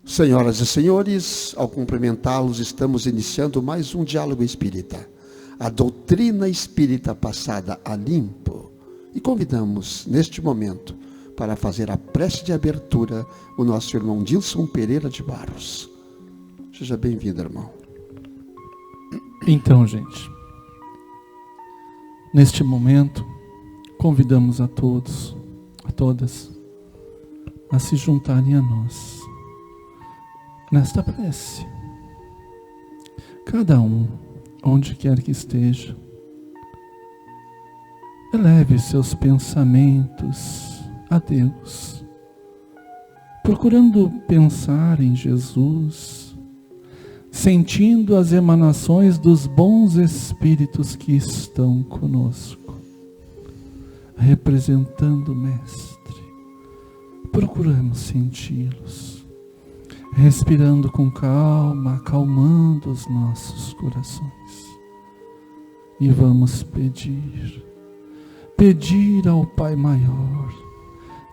Senhoras e senhores, ao cumprimentá-los, estamos iniciando mais um diálogo espírita, a doutrina espírita passada a limpo, e convidamos neste momento para fazer a prece de abertura o nosso irmão Dilson Pereira de Barros. Seja bem-vindo, irmão. Então, gente, neste momento, convidamos a todos, a todas, a se juntarem a nós, nesta prece. Cada um, onde quer que esteja, eleve seus pensamentos a Deus, procurando pensar em Jesus, sentindo as emanações dos bons espíritos que estão conosco, representando o Mestre. Procuramos senti-los, respirando com calma, acalmando os nossos corações. E vamos pedir ao Pai Maior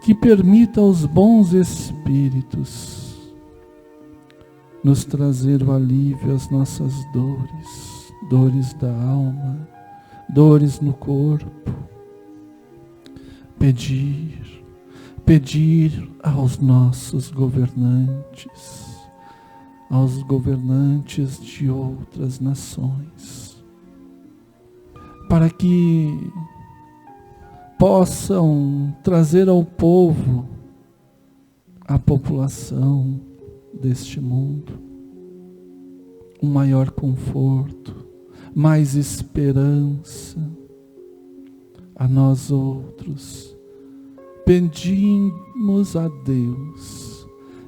que permita aos bons espíritos nos trazer o alívio às nossas dores da alma, dores no corpo. Pedir aos nossos governantes, aos governantes de outras nações, para que possam trazer ao povo, à população deste mundo, um maior conforto, mais esperança. A nós outros, pedimos a Deus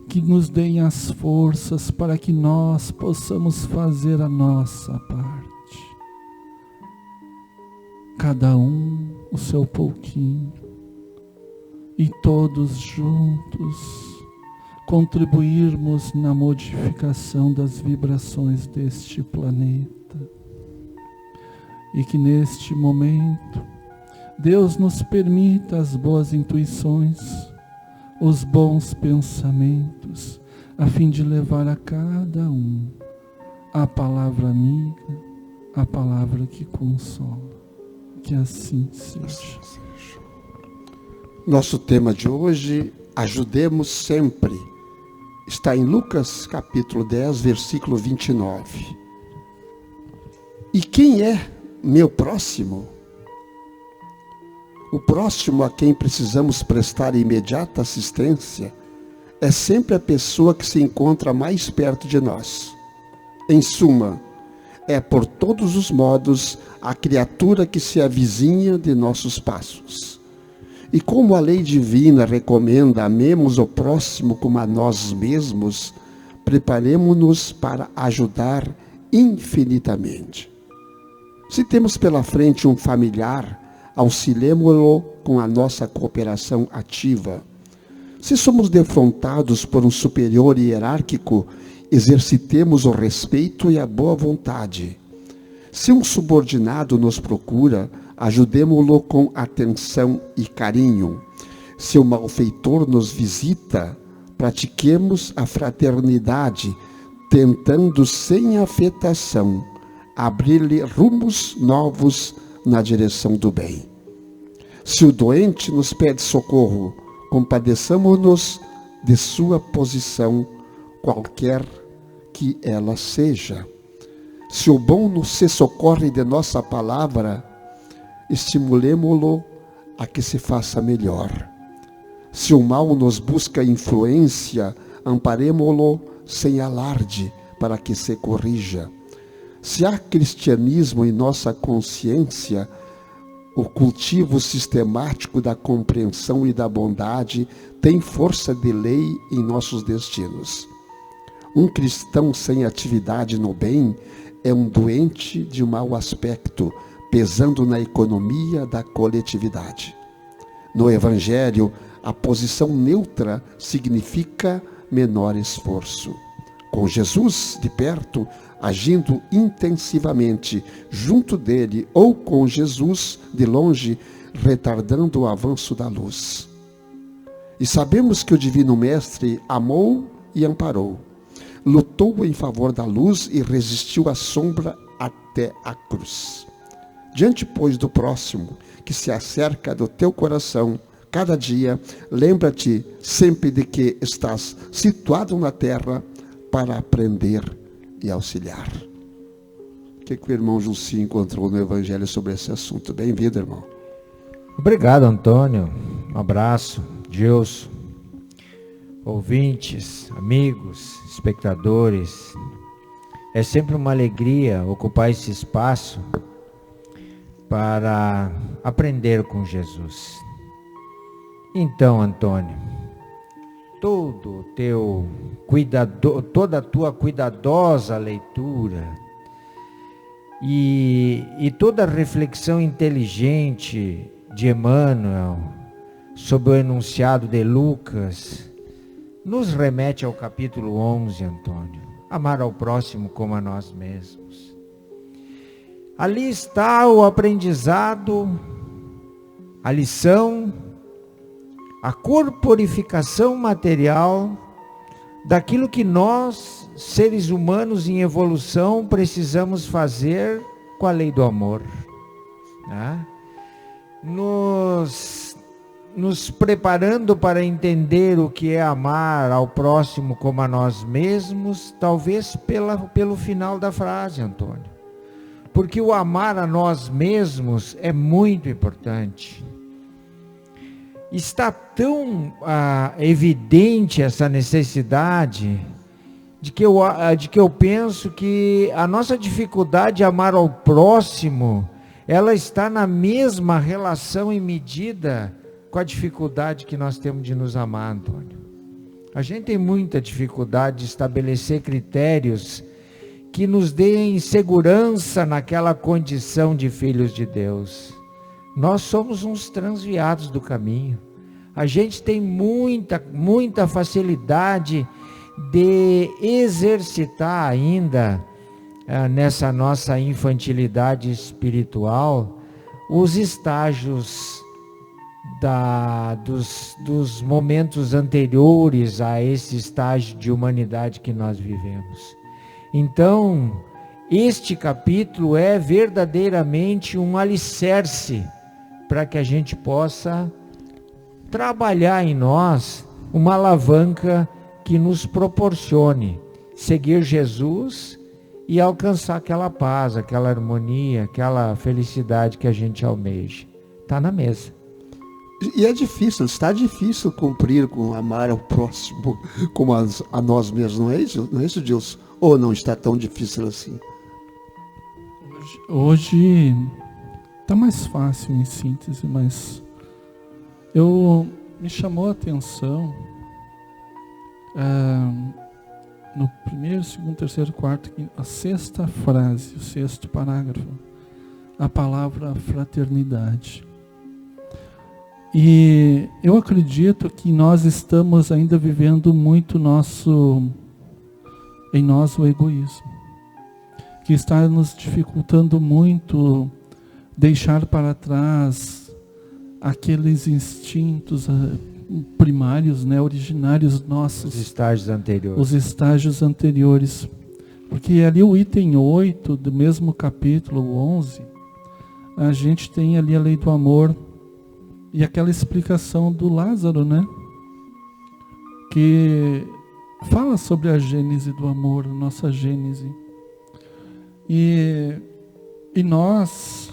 que nos dê as forças para que nós possamos fazer a nossa parte. Cada um o seu pouquinho, e todos juntos contribuirmos na modificação das vibrações deste planeta. E que neste momento Deus nos permita as boas intuições, os bons pensamentos, a fim de levar a cada um a palavra amiga, a palavra que consola. Que assim seja. Nosso tema de hoje, ajudemos sempre, está em Lucas capítulo 10, versículo 29. E quem é meu próximo? O próximo a quem precisamos prestar imediata assistência é sempre a pessoa que se encontra mais perto de nós. Em suma, é por todos os modos a criatura que se avizinha de nossos passos. E como a lei divina recomenda amemos o próximo como a nós mesmos, preparemo-nos para ajudar infinitamente. Se temos pela frente um familiar, auxiliemo-lo com a nossa cooperação ativa. Se somos defrontados por um superior hierárquico, exercitemos o respeito e a boa vontade. Se um subordinado nos procura, ajudemo-lo com atenção e carinho. Se o malfeitor nos visita, pratiquemos a fraternidade, tentando sem afetação abrir-lhe rumos novos na direção do bem. Se o doente nos pede socorro, compadeçamo-nos de sua posição, qualquer que ela seja. Se o bom se socorre de nossa palavra, estimulemo-lo a que se faça melhor. Se o mal nos busca influência, amparemo-lo sem alarde para que se corrija. Se há cristianismo em nossa consciência, o cultivo sistemático da compreensão e da bondade tem força de lei em nossos destinos. Um cristão sem atividade no bem é um doente de mau aspecto, pesando na economia da coletividade. No Evangelho, a posição neutra significa menor esforço. Com Jesus de perto, agindo intensivamente junto dele, ou com Jesus de longe, retardando o avanço da luz. E sabemos que o Divino Mestre amou e amparou. Lutou em favor da luz e resistiu à sombra até a cruz. Diante, pois, do próximo que se acerca do teu coração, cada dia, lembra-te sempre de que estás situado na terra para aprender e auxiliar. O que o irmão Jussi encontrou no Evangelho sobre esse assunto? Bem-vindo, irmão. Obrigado, Antônio. Um abraço, Gilson, ouvintes, amigos, espectadores. É sempre uma alegria ocupar esse espaço para aprender com Jesus. Então, Antônio, toda a tua cuidadosa leitura e toda a reflexão inteligente de Emmanuel sobre o enunciado de Lucas nos remete ao capítulo 11, Antônio. Amar ao próximo como a nós mesmos. Ali está o aprendizado, a lição, a corporificação material daquilo que nós, seres humanos em evolução, precisamos fazer com a lei do amor, né? Nos preparando para entender o que é amar ao próximo como a nós mesmos, talvez pelo final da frase, Antônio. Porque o amar a nós mesmos é muito importante. Está tão evidente essa necessidade de que eu penso que a nossa dificuldade de amar ao próximo, ela está na mesma relação e medida com a dificuldade que nós temos de nos amar, Antônio. A gente tem muita dificuldade de estabelecer critérios que nos deem segurança naquela condição de filhos de Deus. Nós somos uns transviados do caminho. A gente tem muita facilidade de exercitar ainda, nessa nossa infantilidade espiritual, os estágios dos momentos anteriores a esse estágio de humanidade que nós vivemos. Então, este capítulo é verdadeiramente um alicerce para que a gente possa trabalhar em nós uma alavanca que nos proporcione seguir Jesus e alcançar aquela paz, aquela harmonia, aquela felicidade que a gente almeja. Está na mesa. E é difícil, está difícil cumprir com amar ao próximo como a nós mesmos, não é isso, Gilson? Ou não está tão difícil assim? Hoje está mais fácil em síntese, mas me chamou a atenção no primeiro, segundo, terceiro, quarto, a sexta frase, o sexto parágrafo, a palavra fraternidade. E eu acredito que nós estamos ainda vivendo muito em nós o egoísmo, que está nos dificultando muito deixar para trás aqueles instintos primários, né, originários nossos. Os estágios anteriores. Os estágios anteriores. Porque ali o item 8 do mesmo capítulo 11, a gente tem ali a lei do amor e aquela explicação do Lázaro, né? Que fala sobre a gênese do amor, nossa gênese. E nós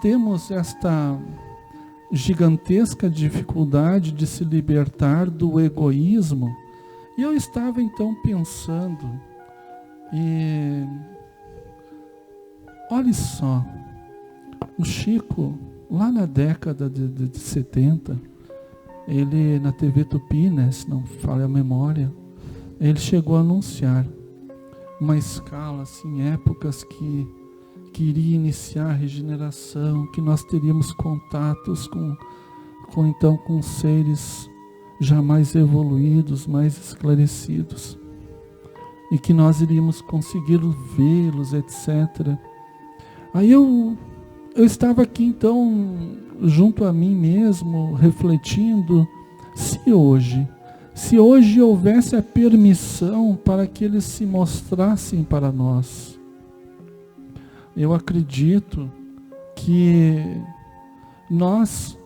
temos esta gigantesca dificuldade de se libertar do egoísmo. E eu estava então pensando, olha só, o Chico, lá na década de 70, ele na TV Tupi, né, se não falha a memória, ele chegou a anunciar uma escala, assim, épocas que iria iniciar a regeneração, que nós teríamos contatos com seres já mais evoluídos, mais esclarecidos, e que nós iríamos conseguir vê-los, etc. Aí eu estava aqui então, junto a mim mesmo, refletindo, se hoje se hoje houvesse a permissão para que eles se mostrassem para nós. Eu acredito que nós,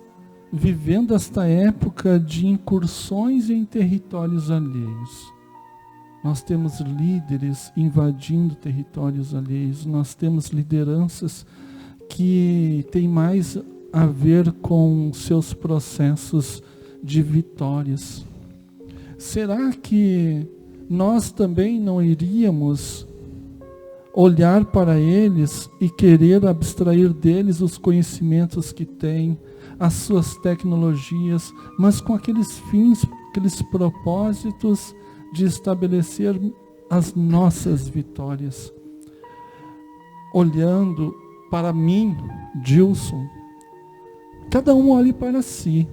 vivendo esta época de incursões em territórios alheios, nós temos líderes invadindo territórios alheios, nós temos lideranças que têm mais a ver com seus processos de vitórias. Será que nós também não iríamos olhar para eles e querer abstrair deles os conhecimentos que têm, as suas tecnologias, mas com aqueles fins, aqueles propósitos de estabelecer as nossas vitórias? Olhando para mim, Gilson, cada um olhe para si.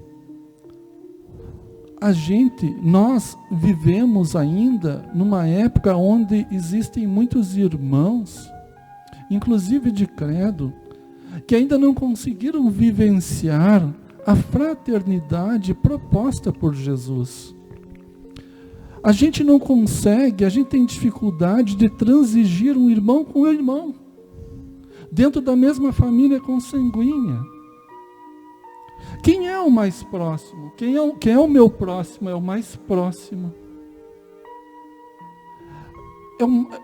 Nós vivemos ainda numa época onde existem muitos irmãos, inclusive de credo, que ainda não conseguiram vivenciar a fraternidade proposta por Jesus. A gente não consegue, a gente tem dificuldade de transigir um irmão com o irmão, dentro da mesma família consanguínea. Quem é o mais próximo? Quem é o meu próximo? É o mais próximo.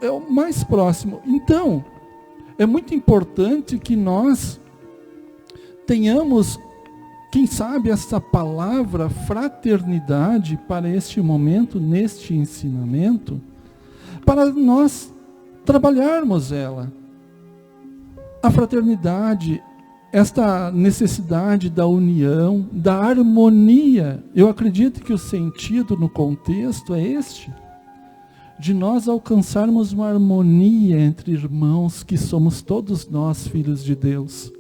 É o mais próximo. Então, é muito importante que nós tenhamos, quem sabe, essa palavra fraternidade para este momento, neste ensinamento, para nós trabalharmos ela. A fraternidade, esta necessidade da união, da harmonia, eu acredito que o sentido no contexto é este, de nós alcançarmos uma harmonia entre irmãos, que somos todos nós filhos de Deus.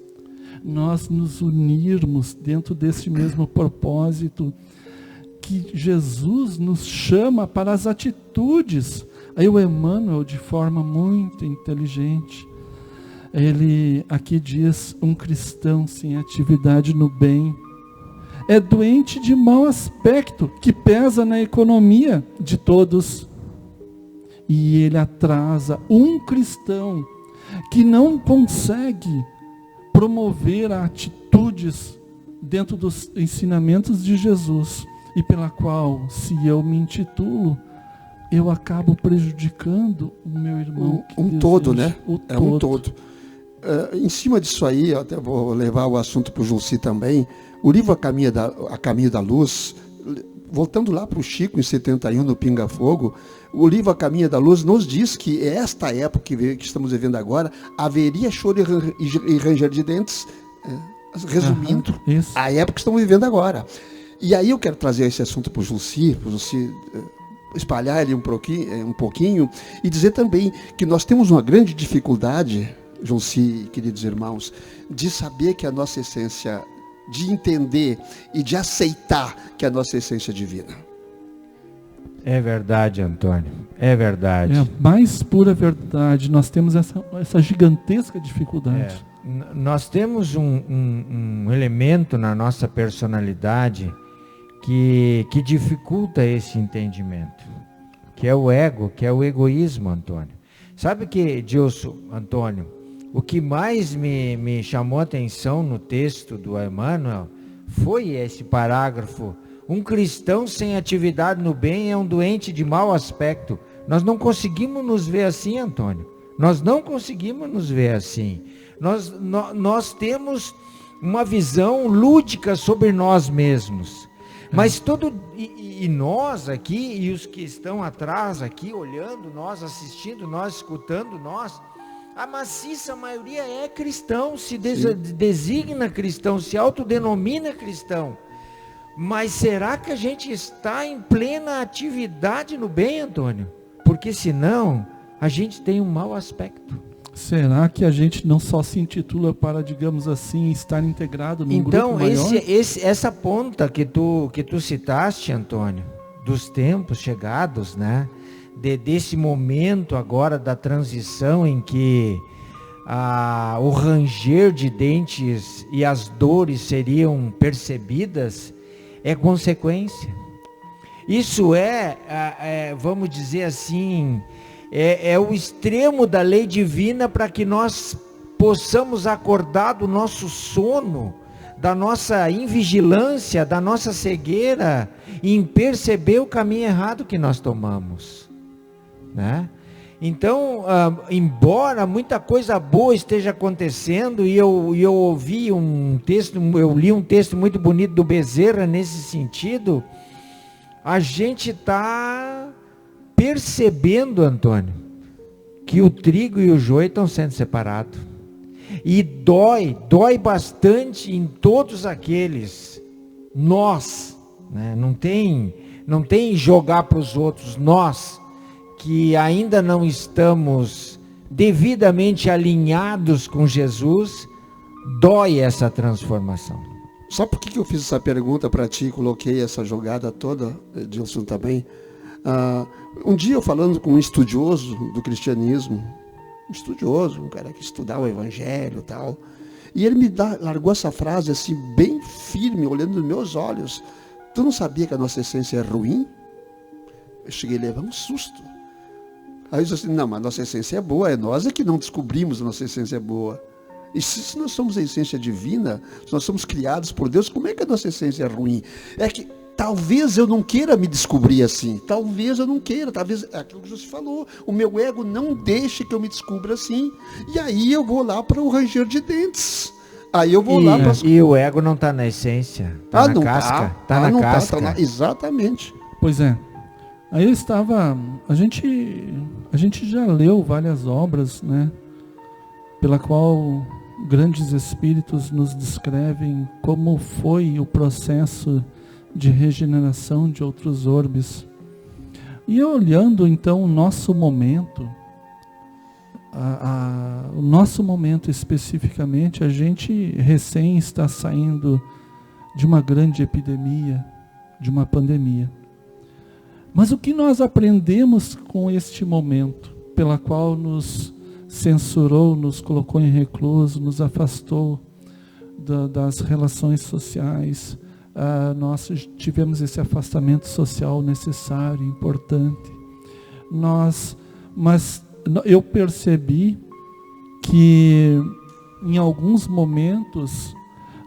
Nós nos unirmos dentro desse mesmo propósito, que Jesus nos chama para as atitudes. Aí o Emmanuel, de forma muito inteligente, ele aqui diz: um cristão sem atividade no bem é doente de mau aspecto, que pesa na economia de todos. E ele atrasa um cristão que não consegue promover atitudes dentro dos ensinamentos de Jesus, e pela qual, se eu me intitulo, eu acabo prejudicando o meu irmão. Um todo, né? É um todo. Em cima disso aí, eu até vou levar o assunto para o Julci também. O livro A Caminho da Luz, voltando lá para o Chico, em 71, no Pinga Fogo, o livro A Caminho da Luz nos diz que esta época que estamos vivendo agora, haveria choro e ranger de dentes, resumindo, a época que estamos vivendo agora. E aí eu quero trazer esse assunto para o Julci espalhar ele um pouquinho, e dizer também que nós temos uma grande dificuldade, Julci, queridos irmãos, de saber que a nossa essência, de entender e de aceitar que a nossa essência é divina. É verdade, Antônio, é verdade. É a mais pura verdade. Nós temos essa gigantesca dificuldade. Nós temos um elemento na nossa personalidade que dificulta esse entendimento, que é o ego, que é o egoísmo, Antônio. Sabe que, Gilson, Antônio, o que mais me chamou a atenção no texto do Emmanuel foi esse parágrafo: um cristão sem atividade no bem é um doente de mau aspecto. Nós não conseguimos nos ver assim, Antônio. Nós não conseguimos nos ver assim. Nós temos uma visão lúdica sobre nós mesmos. Mas e nós aqui, e os que estão atrás aqui, olhando nós, assistindo nós, escutando nós, a maciça maioria é cristão, se designa cristão, se autodenomina cristão. Mas será que a gente está em plena atividade no bem, Antônio? Porque senão, a gente tem um mau aspecto. Será que a gente não só se intitula para, digamos assim, estar integrado num grupo maior? Então, essa ponta que tu citaste, Antônio, dos tempos chegados, né? Desse momento agora da transição em que o ranger de dentes e as dores seriam percebidas, é consequência. Isso vamos dizer assim, é o extremo da lei divina para que nós possamos acordar do nosso sono, da nossa invigilância, da nossa cegueira, em perceber o caminho errado que nós tomamos, né? Então, embora muita coisa boa esteja acontecendo, e eu ouvi um texto, eu li um texto muito bonito do Bezerra nesse sentido, a gente está percebendo, Antônio, que o trigo e o joio estão sendo separados. E dói bastante em todos aqueles, nós, né? Não tem jogar para os outros, nós, que ainda não estamos devidamente alinhados com Jesus, dói essa transformação. Sabe por que eu fiz essa pergunta para ti e coloquei essa jogada toda, Edilson, também? Um dia eu falando com um estudioso do cristianismo, um cara que estudava o evangelho e tal, e ele largou essa frase assim, bem firme, olhando nos meus olhos. Tu não sabia que a nossa essência é ruim? Eu cheguei a levar um susto. Aí eu disse assim, não, mas a nossa essência é boa, é nós que não descobrimos a nossa essência é boa. E se nós somos a essência divina, se nós somos criados por Deus, como é que a nossa essência é ruim? É que talvez eu não queira me descobrir assim, talvez eu não queira, talvez, é aquilo que você falou, o meu ego não deixe que eu me descubra assim, e aí eu vou lá para o ranger de dentes. Aí eu vou lá para... E o ego não está na essência, está na casca. Está na casca. Exatamente. Pois é. Aí eu estava... A gente já leu várias obras, né? Pela qual grandes espíritos nos descrevem como foi o processo de regeneração de outros orbes. E olhando então o nosso momento, o nosso momento especificamente, a gente recém está saindo de uma grande epidemia, de uma pandemia. Mas o que nós aprendemos com este momento, pela qual nos censurou, nos colocou em recluso, nos afastou das relações sociais, nós tivemos esse afastamento social necessário, importante. Mas eu percebi que em alguns momentos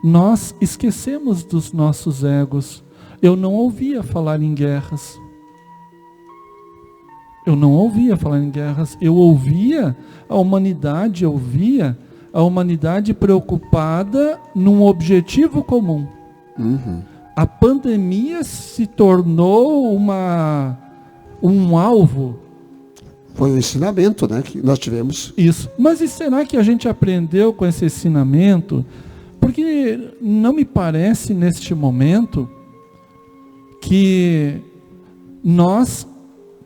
nós esquecemos dos nossos egos. Eu não ouvia falar em guerras. Eu ouvia a humanidade preocupada num objetivo comum. Uhum. A pandemia se tornou um alvo. Foi um ensinamento, né, que nós tivemos. Isso. Mas e será que a gente aprendeu com esse ensinamento? Porque não me parece neste momento que nós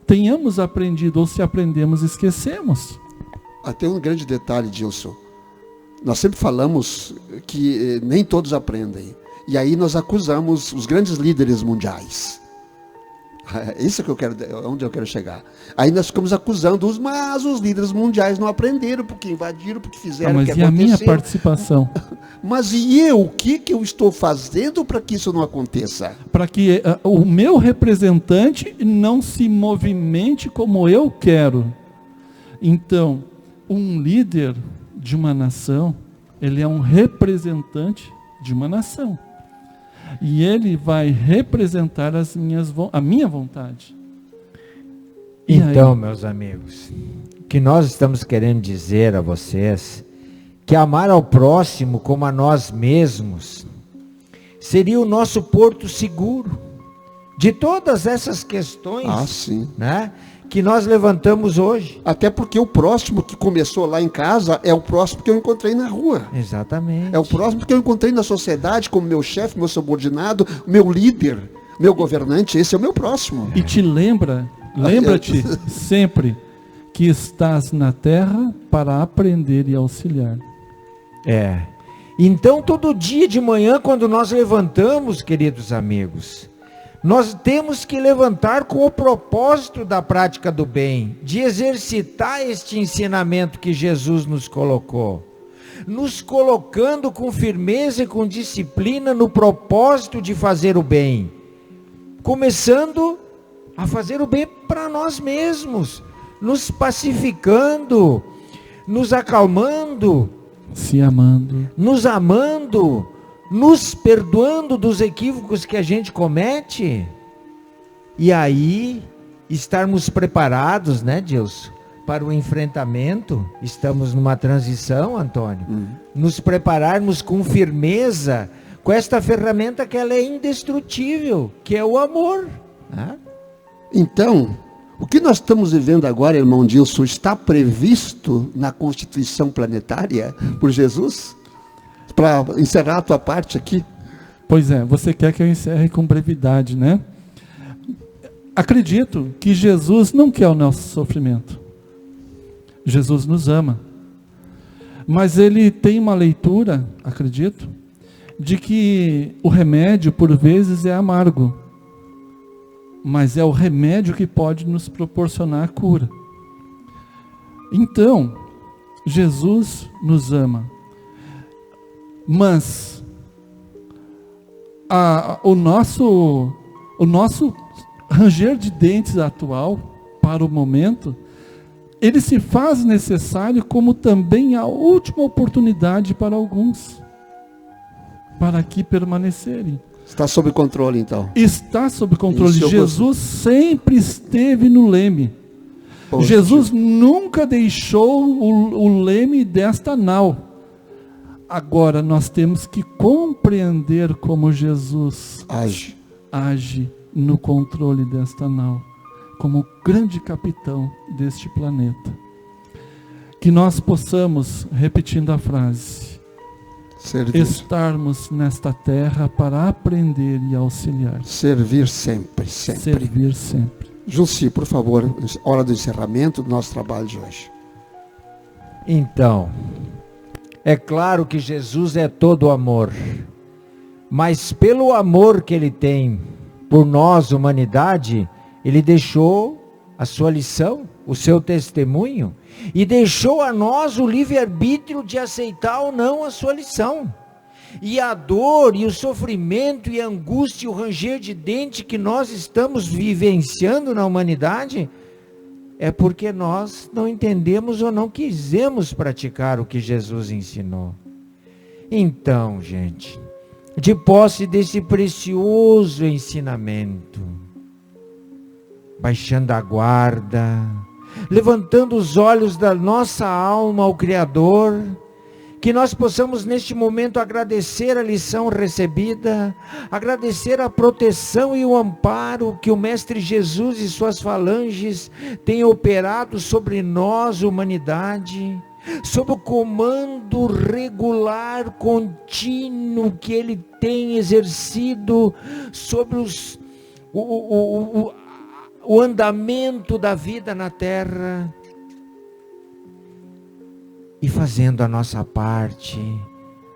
tenhamos aprendido, ou se aprendemos, esquecemos. Até um grande detalhe, Dilson. Nós sempre falamos que nem todos aprendem. E aí nós acusamos os grandes líderes mundiais. Isso que eu quero, onde eu quero chegar. Aí nós ficamos acusando mas os líderes mundiais não aprenderam, porque invadiram, porque fizeram, mas porque e aconteceu. A minha participação? Mas e eu? O que eu estou fazendo para que isso não aconteça? Para que o meu representante não se movimente como eu quero. Então, um líder de uma nação, ele é um representante de uma nação. E ele vai representar a minha vontade. Então, meus amigos, o que nós estamos querendo dizer a vocês, que amar ao próximo como a nós mesmos, seria o nosso porto seguro, de todas essas questões, sim, né, que nós levantamos hoje. Até porque o próximo que começou lá em casa é o próximo que eu encontrei na rua. Exatamente. É o próximo que eu encontrei na sociedade, como meu chefe, meu subordinado, meu líder, meu governante. Esse é o meu próximo. E te lembra-te sempre que estás na terra para aprender e auxiliar. Então, todo dia de manhã, quando nós levantamos, queridos amigos, nós temos que levantar com o propósito da prática do bem, de exercitar este ensinamento que Jesus nos colocou, nos colocando com firmeza e com disciplina no propósito de fazer o bem, começando a fazer o bem para nós mesmos, nos pacificando, nos acalmando, se amando, nos amando, nos perdoando dos equívocos que a gente comete, e aí estarmos preparados, né, Deus, para o enfrentamento. Estamos numa transição, Antônio, nos prepararmos com firmeza, com esta ferramenta que ela é indestrutível, que é o amor, né? Então, o que nós estamos vivendo agora, irmão Dilson, está previsto na Constituição Planetária por Jesus? Para encerrar a tua parte aqui. Pois é, você quer que eu encerre com brevidade, né? Acredito que Jesus não quer o nosso sofrimento. Jesus nos ama. Mas ele tem uma leitura, acredito, de que o remédio por vezes é amargo. Mas é o remédio que pode nos proporcionar a cura. Então, Jesus nos ama. Mas o nosso ranger de dentes atual, para o momento, ele se faz necessário como também a última oportunidade para alguns, para aqui permanecerem. Está sob controle, então. Está sob controle. Isso Jesus sempre esteve no leme. Poxa. Jesus nunca deixou o leme desta nau. Agora nós temos que compreender como Jesus age no controle desta nau, como grande capitão deste planeta. Que nós possamos, repetindo a frase, estarmos nesta terra para aprender e auxiliar. Servir sempre, sempre. Servir sempre. Jussi, por favor, hora do encerramento do nosso trabalho de hoje. Então, é claro que Jesus é todo amor, mas pelo amor que ele tem por nós, humanidade, ele deixou a sua lição, o seu testemunho, e deixou a nós o livre-arbítrio de aceitar ou não a sua lição. E a dor, e o sofrimento, e a angústia, e o ranger de dente que nós estamos vivenciando na humanidade, é porque nós não entendemos ou não quisemos praticar o que Jesus ensinou. Então, gente, de posse desse precioso ensinamento, baixando a guarda, levantando os olhos da nossa alma ao Criador, que nós possamos neste momento agradecer a lição recebida, agradecer a proteção e o amparo que o Mestre Jesus e suas falanges têm operado sobre nós, humanidade, sob o comando regular, contínuo que Ele tem exercido sobre o andamento da vida na terra, e fazendo a nossa parte,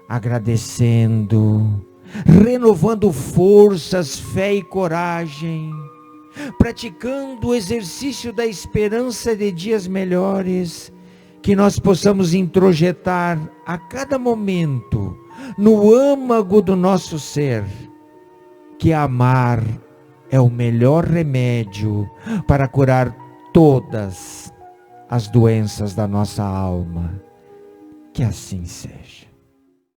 agradecendo, renovando forças, fé e coragem, praticando o exercício da esperança de dias melhores, que nós possamos introjetar a cada momento, no âmago do nosso ser, que amar é o melhor remédio para curar todas as doenças da nossa alma. Que assim seja.